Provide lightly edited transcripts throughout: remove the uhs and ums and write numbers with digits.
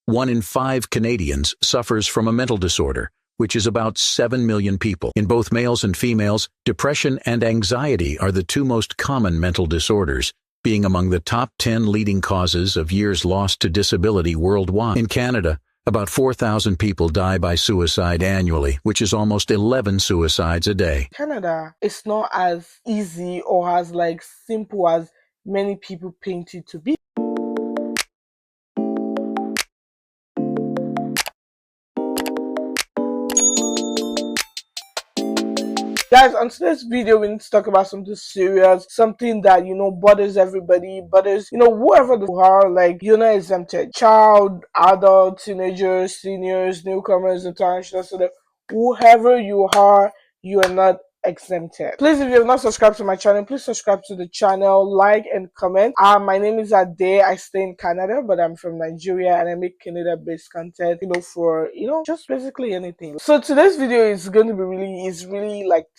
1 in 5 Canadians suffers from a mental disorder, which is about 7 million people. In both males and females, depression and anxiety are the two most common mental disorders, being among the top 10 leading causes of years lost to disability worldwide. In Canada, about 4,000 people die by suicide annually, which is almost 11 suicides a day. Canada is not as easy or as simple as many people paint it to be. Guys, on today's video, we need to talk about something serious, something that, bothers everybody, bothers, whoever you are, you're not exempted. Child, adult, teenagers, seniors, newcomers, international students, whoever you are not exempted. Please, if you have not subscribed to my channel, please subscribe to the channel, like and comment. My name is Ade. I stay in Canada, but I'm from Nigeria and I make Canada-based content, for just basically anything. So today's video is going to be really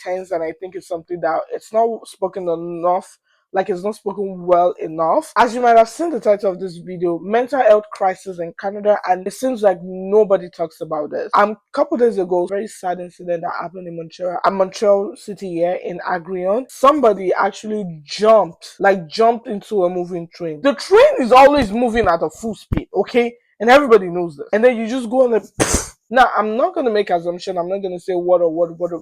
tense, and I think it's something that it's not spoken enough. It's not spoken well enough. As you might have seen the title of this video, mental health crisis in Canada, and it seems like nobody talks about this. A couple days ago, very sad incident that happened in Montreal, at Montreal City here in Immigrant. Somebody actually jumped into a moving train. The train is always moving at a full speed, okay? And everybody knows this. And then you just go on a now, I'm not going to make assumption. I'm not going to say what.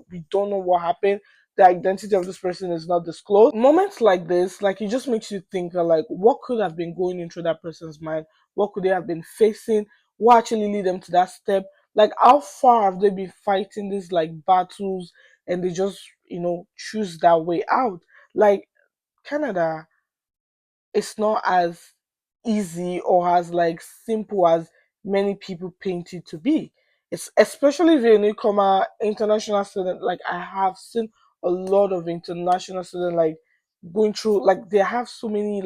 We don't know what happened. The identity of this person is not disclosed. Moments like this, it just makes you think what could have been going into that person's mind? What could they have been facing? What actually lead them to that step? How far have they been fighting these battles, and they just choose that way out? Canada, it's not as easy or as simple as many people paint it to be. It's especially if you're a newcomer, international student. I have seen a lot of international students going through they have so many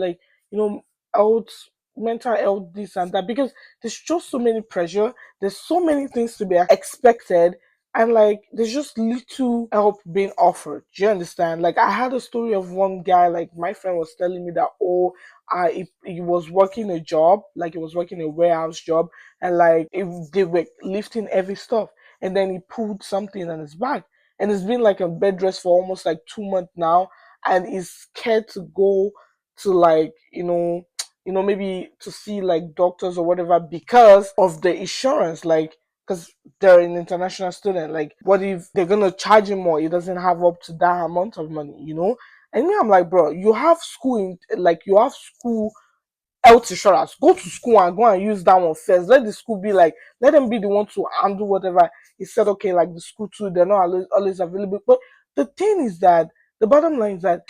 health, mental health, this and that, because there's just so many pressure. There's so many things to be expected, and there's just little help being offered. Do you understand? I had a story of one guy, my friend was telling me that, he was working a job, he was working a warehouse job, and if they were lifting heavy stuff, and then he pulled something on his back, and it's been a bed rest for almost 2 months now, and he's scared to go to maybe to see doctors or whatever because of the insurance, because they're an international student. What if they're gonna charge him more? He doesn't have up to that amount of money. And me, I'm like, bro, you have school you have school health insurance. Go to school and go and use that one first. Let the school be let them be the one to handle whatever. He said, okay, the school too, they're not always available. But the thing is that the bottom line is that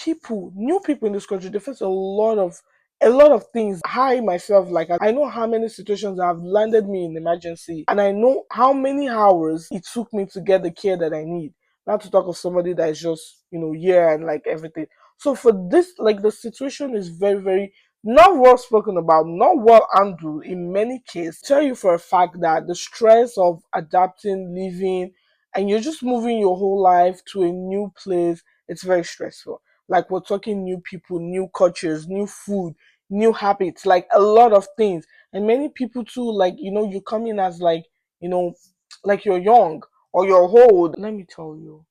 new people in this country, they face a lot of things. I myself, I know how many situations have landed me in emergency, and I know how many hours it took me to get the care that I need. Not to talk of somebody that is just, here and everything. So for this, the situation is very, very not well spoken about, not well handled in many cases. I tell you for a fact that the stress of adapting, living, and you're just moving your whole life to a new place, it's very stressful. We're talking new people, new cultures, new food, new habits, a lot of things. And many people too, you come in as you know, you're young or you're old. Let me tell you,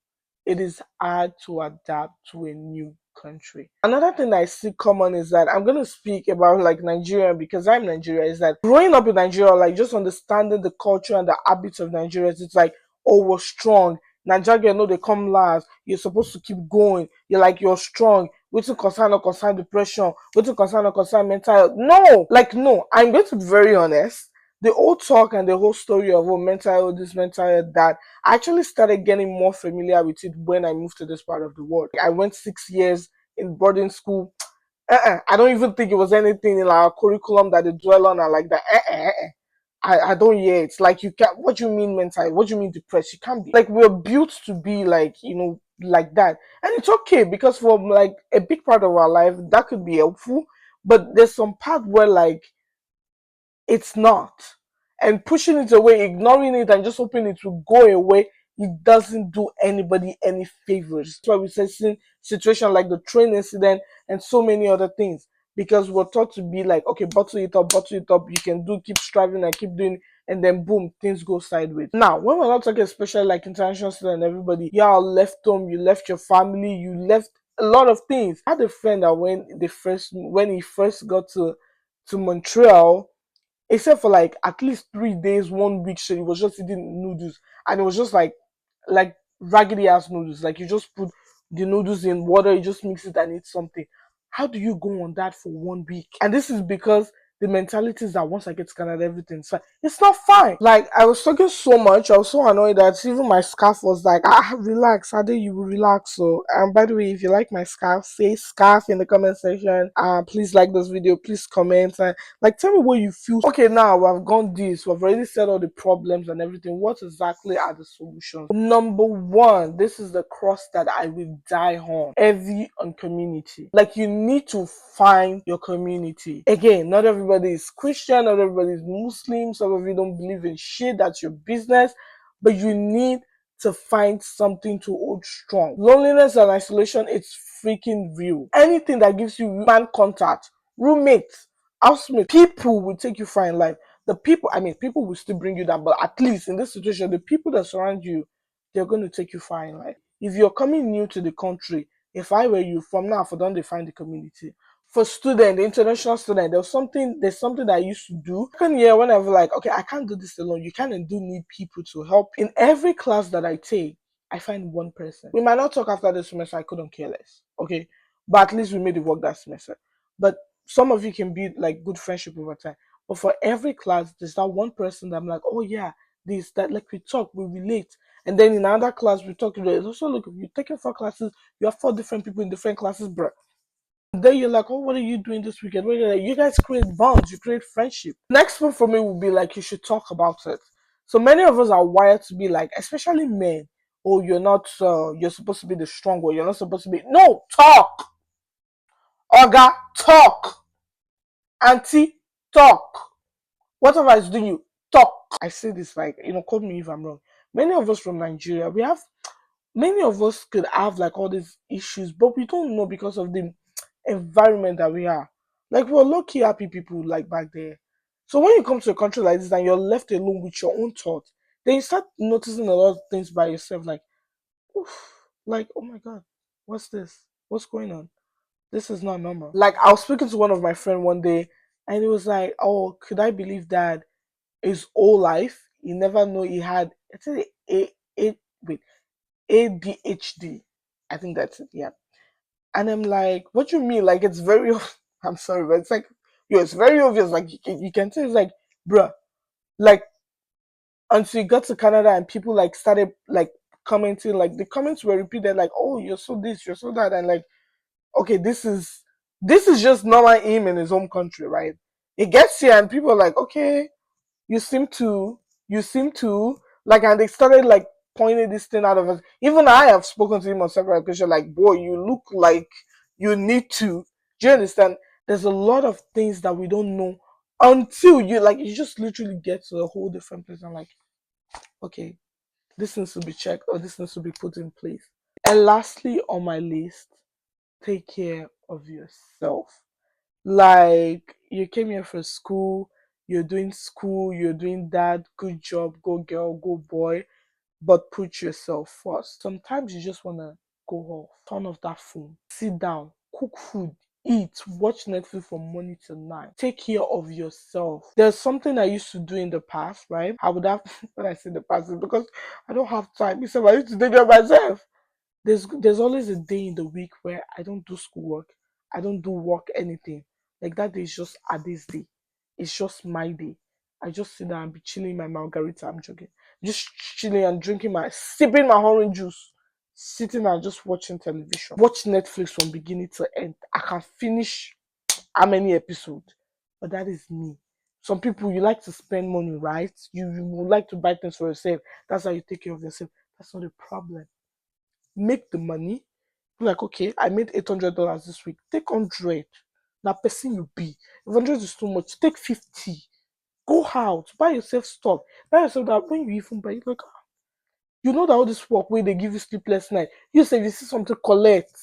it is hard to adapt to a new country. Another thing that I see common is that I'm gonna speak about Nigeria, because I'm Nigeria, is that growing up in Nigeria, just understanding the culture and the habits of Nigerians, it's oh, we're strong. Nigeria, no, they come last. You're supposed to keep going. You're strong. What's concern or concern depression? What's concern or concern mental health? No, no. I'm going to be very honest. The whole talk and the whole story of mental health, this mental health, that, I actually started getting more familiar with it when I moved to this part of the world. I went 6 years in boarding school. I don't even think it was anything in our curriculum that they dwell on and that. I don't hear it. You can't. What do you mean mental health? What do you mean depressed? You can't be we're built to be that, and it's okay, because for a big part of our life that could be helpful, but there's some part where it's not. And pushing it away, ignoring it, and just hoping it will go away, it doesn't do anybody any favors. That's why we say situation like the train incident and so many other things. because we're taught to be like, okay, bottle it up, you can do, keep striving and keep doing, and then boom, things go sideways. Now, when we're not talking especially like international student, everybody, you all left home, you left your family, you left a lot of things. I had a friend that when he first got to Montreal, except for like at least 3 days, 1 week straight, he was just eating noodles, and it was just like raggedy ass noodles. Like you just put the noodles in water, you just mix it and eat something. How do you go on that for 1 week? And this is because the mentality is that once I get to Canada, everything's fine. It's not fine. Like I was talking so much, I was so annoyed that even my scarf was like, relax, Ade, you will relax. So, by the way, if you like my scarf, say scarf in the comment section. Please like this video, please comment, and like tell me what you feel. Okay, now we've gone this, we've already said all the problems and everything. What exactly are the solutions? Number one, this is the cross that I will die on. Heavy on community. Like you need to find your community. Again, not everybody is Christian, not everybody is Muslim, some of you don't believe in shit, that's your business. But you need to find something to hold strong. Loneliness and isolation, it's freaking real. Anything that gives you human contact, roommates, housemate, people will take you far in life. The people, I mean, people will still bring you down, but at least in this situation, the people that surround you, they're going to take you far in life. If you're coming new to the country, if I were you, from now for don't define the community. For student, the international student, there's something that I used to do. Second year, whenever like, okay, I can't do this alone. You kind of do need people to help. In every class that I take, I find one person. We might not talk after the semester, I couldn't care less. Okay. But at least we made it work that semester. But some of you can build like good friendship over time. But for every class, there's that one person that I'm like, oh yeah, this, that, like we talk, we relate. And then in another class, we talk. It's also look, if you're taking 4 classes, you have 4 different people in different classes, bro. Then you're like, oh, what are you doing this weekend? Like, you guys create bonds, you create friendship. Next one for me would be like, you should talk about it. So many of us are wired to be like, especially men, oh, you're not, you're supposed to be the strong one. You're not supposed to be, no, talk. Oga, talk. Auntie, talk. Whatever is doing you, talk. I say this like, call me if I'm wrong. Many of us from Nigeria, many of us could have like all these issues, but we don't know because of the environment that we are. Like we're lucky happy people like back there. So when you come to a country like this and you're left alone with your own thoughts, then you start noticing a lot of things by yourself, like, oof, like, oh my god, what's this? What's going on? This is not normal. Like I was speaking to one of my friend one day and he was like, oh, could I believe that his whole life he never know he had wait, ADHD. I think that's it, yeah. And I'm like, what do you mean? Like, it's very, I'm sorry, but it's like, yo, it's very obvious. Like, you can tell it's like, bruh, like, until you got to Canada and people like started like commenting, like, the comments were repeated, like, oh, you're so this, you're so that. And like, okay, this is just normal him in his home country, right? It gets here and people are like, okay, you seem to, like, and they started like pointing this thing out of us. Even I have spoken to him on several occasions, like, boy, you look like you need to. Do you understand? There's a lot of things that we don't know until you just literally get to a whole different place and like, okay, this needs to be checked or this needs to be put in place. And lastly on my list, take care of yourself. Like you came here for school, you're doing that, good job, go girl, go boy, but put yourself first. Sometimes you just wanna go off, turn off that phone, sit down, cook food, eat, watch Netflix from morning till night. Take care of yourself. There's something I used to do in the past, right? I would have when I say the past, it's because I don't have time. It's I used to take care of myself. There's always a day in the week where I don't do schoolwork, I don't do work anything. Like that day is just a this day. It's just my day. I just sit down and be chilling my margarita. I'm joking. Just chilling and drinking sipping my orange juice, sitting and just watching television. Watch Netflix from beginning to end. I can finish how many episodes, but that is me. Some people you like to spend money, right? You would like to buy things for yourself. That's how you take care of yourself. That's not a problem. Make the money. Be like, okay, I made $800 this week. Take 100. Now, person you be. If 100 is too much, take 50. Go out, buy yourself stuff. Buy yourself that when you even buy, like, you know that all this work where they give you sleepless night. You say, if you see something, collect.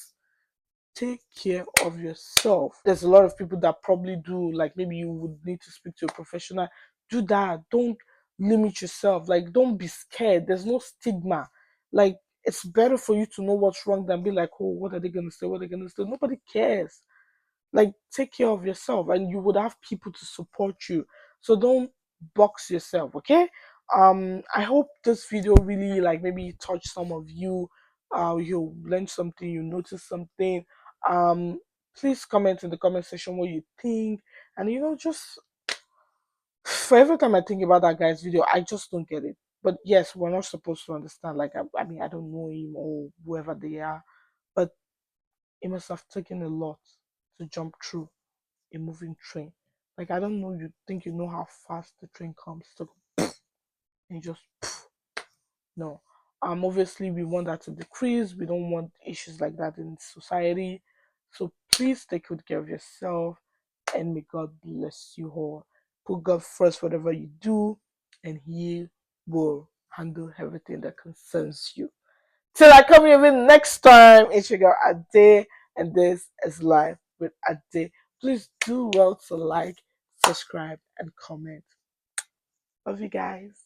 take care of yourself. There's a lot of people that probably do, like maybe you would need to speak to a professional. Do that. Don't limit yourself. Like, don't be scared. There's no stigma. Like, it's better for you to know what's wrong than be like, oh, what are they gonna say? What are they gonna say? Nobody cares. Like, take care of yourself, and you would have people to support you. So don't box yourself, okay? I hope this video really, like, maybe touched some of you. You learned something, you noticed something. um Please comment in the comment section what you think. And just for every time I think about that guy's video, I just don't get it. But yes, we're not supposed to understand. Like, I mean, I don't know him or whoever they are, but it must have taken a lot to jump through a moving train. Like, I don't know, you think you know how fast the train comes to go, and you just no. Obviously we want that to decrease. We don't want issues like that in society. So please take good care of yourself, and may God bless you all. Put God first whatever you do, and He will handle everything that concerns you. Till I come here with next time, it's your girl Ade, and this is Life with Ade. Please do well to like, subscribe, and comment. Love you guys.